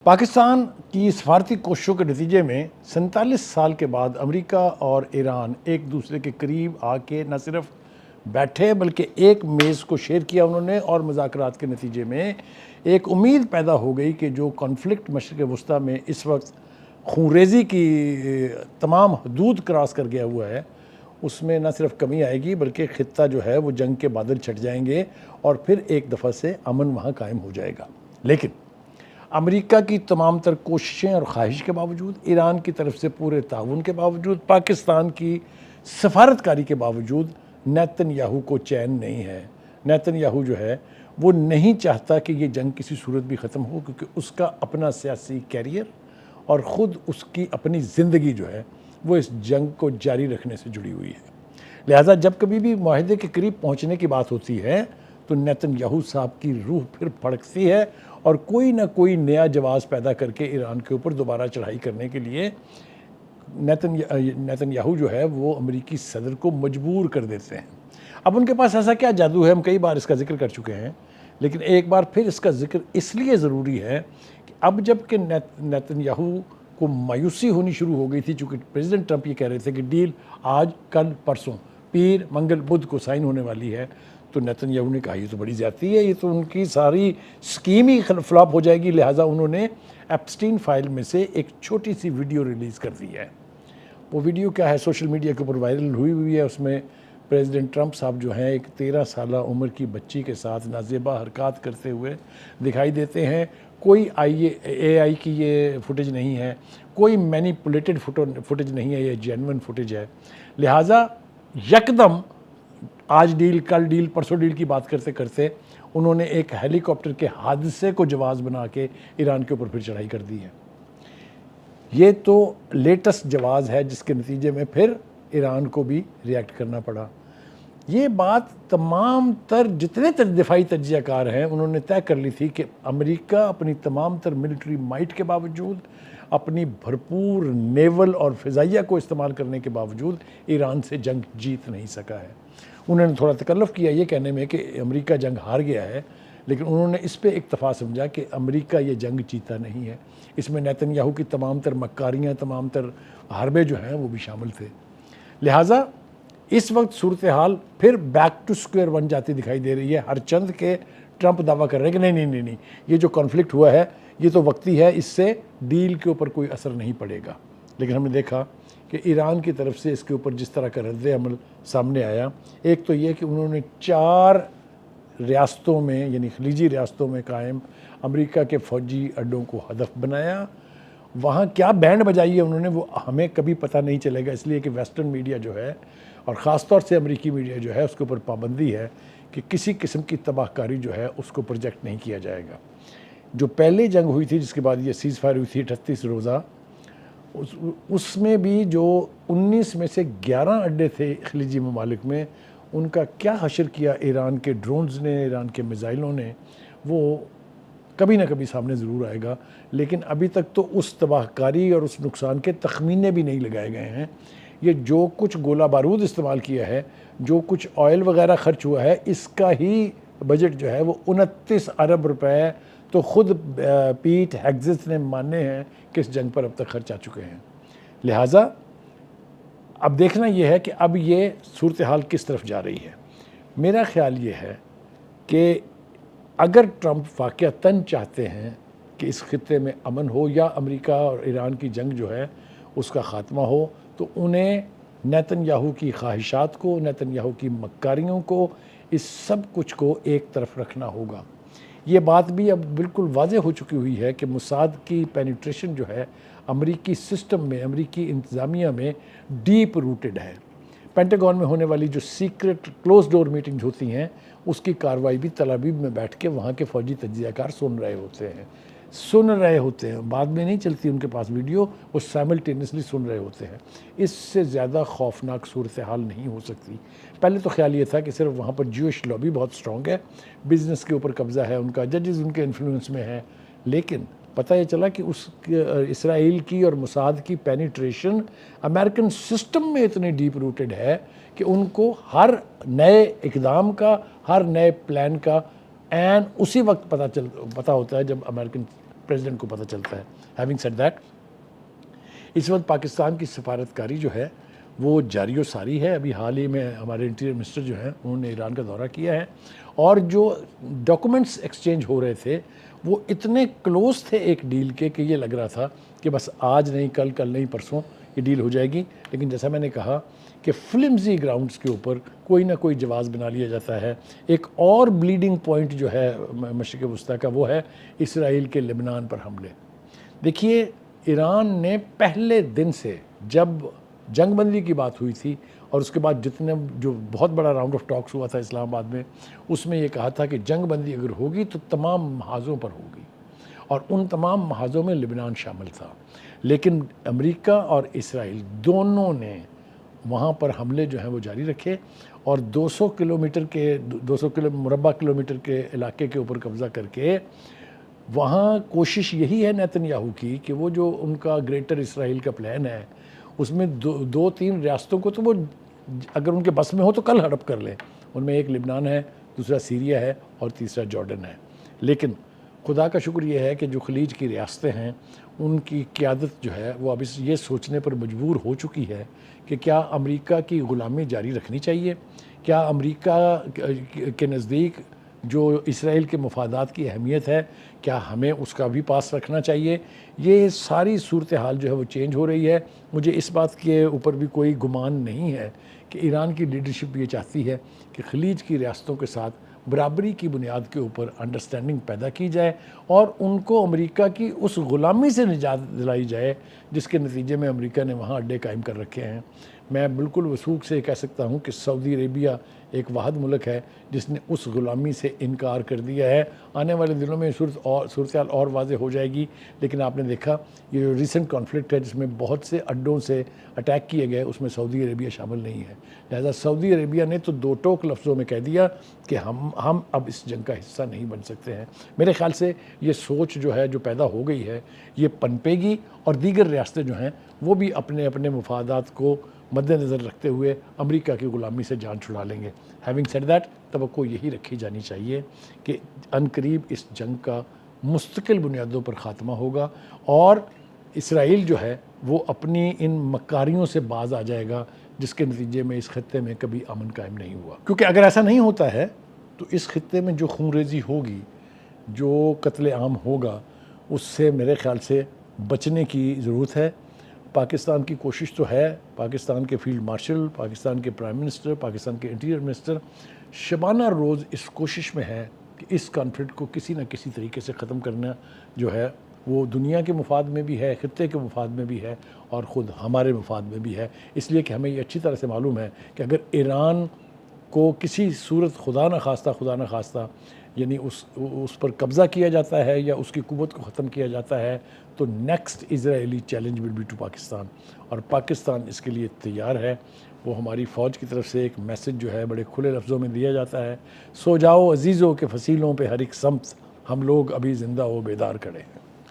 پاکستان کی سفارتی کوششوں کے نتیجے میں 47 سال کے بعد امریکہ اور ایران ایک دوسرے کے قریب آ کے نہ صرف بیٹھے بلکہ ایک میز کو شیئر کیا انہوں نے، اور مذاکرات کے نتیجے میں ایک امید پیدا ہو گئی کہ جو کانفلکٹ مشرق وسطیٰ میں اس وقت خونریزی کی تمام حدود کراس کر گیا ہوا ہے، اس میں نہ صرف کمی آئے گی بلکہ خطہ جو ہے وہ جنگ کے بادل چھٹ جائیں گے اور پھر ایک دفعہ سے امن وہاں قائم ہو جائے گا۔ لیکن امریکہ کی تمام تر کوششیں اور خواہش کے باوجود، ایران کی طرف سے پورے تعاون کے باوجود، پاکستان کی سفارتکاری کے باوجود نیتن یاہو کو چین نہیں ہے۔ نیتن یاہو جو ہے وہ نہیں چاہتا کہ یہ جنگ کسی صورت بھی ختم ہو، کیونکہ اس کا اپنا سیاسی کیریئر اور خود اس کی اپنی زندگی جو ہے وہ اس جنگ کو جاری رکھنے سے جڑی ہوئی ہے۔ لہٰذا جب کبھی بھی معاہدے کے قریب پہنچنے کی بات ہوتی ہے تو نیتن یاہو صاحب کی روح پھر پھڑکتی ہے اور کوئی نہ کوئی نیا جواز پیدا کر کے ایران کے اوپر دوبارہ چڑھائی کرنے کے لیے نیتن یاہو جو ہے وہ امریکی صدر کو مجبور کر دیتے ہیں۔ اب ان کے پاس ایسا کیا جادو ہے، ہم کئی بار اس کا ذکر کر چکے ہیں، لیکن ایک بار پھر اس کا ذکر اس لیے ضروری ہے کہ اب جب کہ نیتن یاہو کو مایوسی ہونی شروع ہو گئی تھی، چونکہ پریزیڈنٹ ٹرمپ یہ کہہ رہے تھے کہ ڈیل آج کل پرسوں پیر منگل بدھ کو سائن ہونے والی ہے، تو نیتن یاہو نے کہا یہ تو بڑی زیادتی ہے، یہ تو ان کی ساری سکیم ہی فلاپ ہو جائے گی۔ لہٰذا انہوں نے ایپسٹین فائل میں سے ایک چھوٹی سی ویڈیو ریلیز کر دی ہے۔ وہ ویڈیو کیا ہے، سوشل میڈیا کے اوپر وائرل ہوئی ہے۔ اس میں پریزیڈنٹ ٹرمپ صاحب جو ہیں ایک 13 سالہ عمر کی بچی کے ساتھ نازیبا حرکات کرتے ہوئے دکھائی دیتے ہیں۔ کوئی اے آئی کی یہ فوٹیج نہیں ہے، کوئی مینیپولیٹڈ فوٹیج نہیں ہے، یہ جینون فوٹیج ہے۔ لہٰذا یکدم آج ڈیل کل ڈیل پرسوں ڈیل کی بات کرتے کرتے انہوں نے ایک ہیلی کاپٹر کے حادثے کو جواز بنا کے ایران کے اوپر پھر چڑھائی کر دی ہے۔ یہ تو لیٹسٹ جواز ہے جس کے نتیجے میں پھر ایران کو بھی ریئیکٹ کرنا پڑا۔ یہ بات تمام تر جتنے دفاعی تجزیہ کار ہیں انہوں نے طے کر لی تھی کہ امریکہ اپنی تمام تر ملٹری مائٹ کے باوجود، اپنی بھرپور نیول اور فضائیہ کو استعمال کرنے کے باوجود ایران سے جنگ جیت نہیں سکا ہے۔ انہوں نے تھوڑا تکلف کیا یہ کہنے میں کہ امریکہ جنگ ہار گیا ہے، لیکن انہوں نے اس پہ اکتفا سمجھا کہ امریکہ یہ جنگ جیتا نہیں ہے۔ اس میں نیتن یاہو کی تمام تر مکاریاں، تمام تر حربے جو ہیں وہ بھی شامل تھے۔ لہٰذا اس وقت صورتحال پھر بیک ٹو سکوئر ون جاتی دکھائی دے رہی ہے۔ ہر چند کے ٹرمپ دعویٰ کر رہے ہیں کہ نہیں یہ جو کانفلکٹ ہوا ہے یہ تو وقتی ہے، اس سے ڈیل کے اوپر کوئی اثر نہیں پڑے گا۔ لیکن ہم نے دیکھا کہ ایران کی طرف سے اس کے اوپر جس طرح کا رد عمل سامنے آیا، ایک تو یہ کہ انہوں نے 4 ریاستوں میں یعنی خلیجی ریاستوں میں قائم امریکہ کے فوجی اڈوں کو ہدف بنایا۔ وہاں کیا بینڈ بجائی ہے انہوں نے وہ ہمیں کبھی پتہ نہیں چلے گا، اس لیے کہ ویسٹرن میڈیا جو ہے اور خاص طور سے امریکی میڈیا جو ہے اس کے اوپر پابندی ہے کہ کسی قسم کی تباہ کاری جو ہے اس کو پروجیکٹ نہیں کیا جائے گا۔ جو پہلے جنگ ہوئی تھی جس کے بعد یہ سیز فائر ہوئی تھی 38 روزہ، اس میں بھی جو 19 میں سے 11 اڈے تھے خلیجی ممالک میں، ان کا کیا حشر کیا ایران کے ڈرونز نے، ایران کے میزائلوں نے، وہ کبھی نہ کبھی سامنے ضرور آئے گا۔ لیکن ابھی تک تو اس تباہ کاری اور اس نقصان کے تخمینے بھی نہیں لگائے گئے ہیں۔ یہ جو کچھ گولہ بارود استعمال کیا ہے، جو کچھ آئل وغیرہ خرچ ہوا ہے، اس کا ہی بجٹ جو ہے وہ 29 ارب روپے تو خود پیٹ ہیگزس نے مانے ہیں کہ اس جنگ پر اب تک خرچ آ چکے ہیں۔ لہٰذا اب دیکھنا یہ ہے کہ اب یہ صورتحال کس طرف جا رہی ہے۔ میرا خیال یہ ہے کہ اگر ٹرمپ واقعتاً چاہتے ہیں کہ اس خطے میں امن ہو یا امریکہ اور ایران کی جنگ جو ہے اس کا خاتمہ ہو، تو انہیں نیتن یاہو کی خواہشات کو، نیتن یاہو کی مکاریوں کو، اس سب کچھ کو ایک طرف رکھنا ہوگا۔ یہ بات بھی اب بالکل واضح ہو چکی ہوئی ہے کہ موساد کی پینیٹریشن جو ہے امریکی سسٹم میں، امریکی انتظامیہ میں ڈیپ روٹڈ ہے۔ پینٹاگون میں ہونے والی جو سیکرٹ کلوز ڈور میٹنگز ہوتی ہیں اس کی کارروائی بھی تل ابیب میں بیٹھ کے وہاں کے فوجی تجزیہ کار سن رہے ہوتے ہیں، بعد میں نہیں چلتی ان کے پاس ویڈیو، وہ سائملٹینیسلی سن رہے ہوتے ہیں۔ اس سے زیادہ خوفناک صورتحال نہیں ہو سکتی۔ پہلے تو خیال یہ تھا کہ صرف وہاں پر جیوش لابی بہت سٹرونگ ہے، بزنس کے اوپر قبضہ ہے ان کا، ججز ان کے انفلوئنس میں ہیں، لیکن پتہ یہ چلا کہ اسرائیل کی اور موساد کی پینیٹریشن امریکن سسٹم میں اتنی ڈیپ روٹڈ ہے کہ ان کو ہر نئے اقدام کا، ہر نئے پلان کا اسی وقت پتہ ہوتا ہے جب امریکن پریزیڈنٹ کو پتہ چلتا ہے. ہیونگ سیڈ دیٹ، اس وقت پاکستان کی سفارتکاری جو ہے وہ جاری و ساری ہے. ابھی حال ہی میں ہمارے انٹیریئر منسٹر جو ہیں انہوں نے ایران کا دورہ کیا ہے، اور جو ڈاکومنٹس ایکسچینج ہو رہے تھے وہ اتنے کلوز تھے ایک ڈیل کے کہ یہ لگ رہا تھا کہ بس آج نہیں کل، کل نہیں پرسوں یہ ڈیل ہو جائے گی. لیکن جیسا میں نے کہا کہ فلمزی گراؤنڈز کے اوپر کوئی نہ کوئی جواز بنا لیا جاتا ہے. ایک اور بلیڈنگ پوائنٹ جو ہے مشرق وسطیٰ کا وہ ہے اسرائیل کے لبنان پر حملے. دیکھیے، ایران نے پہلے دن سے جب جنگ بندی کی بات ہوئی تھی اور اس کے بعد جتنے جو بہت بڑا راؤنڈ آف ٹاکس ہوا تھا اسلام آباد میں، اس میں یہ کہا تھا کہ جنگ بندی اگر ہوگی تو تمام محاذوں پر ہوگی، اور ان تمام محاذوں میں لبنان شامل تھا. لیکن امریکہ اور اسرائیل دونوں نے وہاں پر حملے جو ہیں وہ جاری رکھے، اور 200 مربع کلومیٹر کے علاقے کے اوپر قبضہ کر کے وہاں کوشش یہی ہے نیتن یاہو کی کہ وہ جو ان کا گریٹر اسرائیل کا پلان ہے اس میں دو تین ریاستوں کو تو وہ اگر ان کے بس میں ہو تو کل ہڑپ کر لیں. ان میں ایک لبنان ہے، دوسرا سیریا ہے، اور تیسرا جارڈن ہے. لیکن خدا کا شکر یہ ہے کہ جو خلیج کی ریاستیں ہیں ان کی قیادت جو ہے وہ اب یہ سوچنے پر مجبور ہو چکی ہے کہ کیا امریکہ کی غلامی جاری رکھنی چاہیے، کیا امریکہ کے نزدیک جو اسرائیل کے مفادات کی اہمیت ہے کیا ہمیں اس کا بھی پاس رکھنا چاہیے. یہ ساری صورتحال جو ہے وہ چینج ہو رہی ہے. مجھے اس بات کے اوپر بھی کوئی گمان نہیں ہے کہ ایران کی لیڈرشپ یہ چاہتی ہے کہ خلیج کی ریاستوں کے ساتھ برابری کی بنیاد کے اوپر انڈرسٹینڈنگ پیدا کی جائے اور ان کو امریکہ کی اس غلامی سے نجات دلائی جائے جس کے نتیجے میں امریکہ نے وہاں اڈے قائم کر رکھے ہیں. میں بالکل وثوق سے کہہ سکتا ہوں کہ سعودی عربیہ ایک واحد ملک ہے جس نے اس غلامی سے انکار کر دیا ہے. آنے والے دنوں میں صورتحال اور واضح ہو جائے گی، لیکن آپ نے دیکھا یہ جو ریسنٹ کانفلکٹ ہے جس میں بہت سے اڈوں سے اٹیک کیے گئے اس میں سعودی عربیہ شامل نہیں ہے. لہذا سعودی عربیہ نے تو دو ٹوک لفظوں میں کہہ دیا کہ ہم اب اس جنگ کا حصہ نہیں بن سکتے ہیں. میرے خیال سے یہ سوچ جو ہے جو پیدا ہو گئی ہے یہ پنپے گی، اور دیگر ریاستیں جو ہیں وہ بھی اپنے اپنے مفادات کو مد نظر رکھتے ہوئے امریکہ کی غلامی سے جان چھڑا لیں گے. ہیونگ سیڈ دیٹ، توقع یہی رکھی جانی چاہیے کہ عنقریب اس جنگ کا مستقل بنیادوں پر خاتمہ ہوگا اور اسرائیل جو ہے وہ اپنی ان مکاریوں سے باز آ جائے گا جس کے نتیجے میں اس خطے میں کبھی امن قائم نہیں ہوا. کیونکہ اگر ایسا نہیں ہوتا ہے تو اس خطے میں جو خون ریزی ہوگی، جو قتل عام ہوگا، اس سے میرے خیال سے بچنے کی ضرورت ہے. پاکستان کی کوشش تو ہے، پاکستان کے فیلڈ مارشل، پاکستان کے پرائم منسٹر، پاکستان کے انٹیریئر منسٹر شبانہ روز اس کوشش میں ہے کہ اس کانفلکٹ کو کسی نہ کسی طریقے سے ختم کرنا جو ہے وہ دنیا کے مفاد میں بھی ہے، خطے کے مفاد میں بھی ہے، اور خود ہمارے مفاد میں بھی ہے. اس لیے کہ ہمیں یہ اچھی طرح سے معلوم ہے کہ اگر ایران کو کسی صورت خدا نہ خواستہ یعنی اس پر قبضہ کیا جاتا ہے یا اس کی قوت کو ختم کیا جاتا ہے تو next Israeli challenge will be to Pakistan, اور پاکستان اس کے لیے تیار ہے. وہ ہماری فوج کی طرف سے ایک میسج جو ہے بڑے کھلے لفظوں میں دیا جاتا ہے، سو جاؤ عزیزوں کے فصیلوں پہ ہر ایک سمت، ہم لوگ ابھی زندہ و بیدار کھڑے ہیں.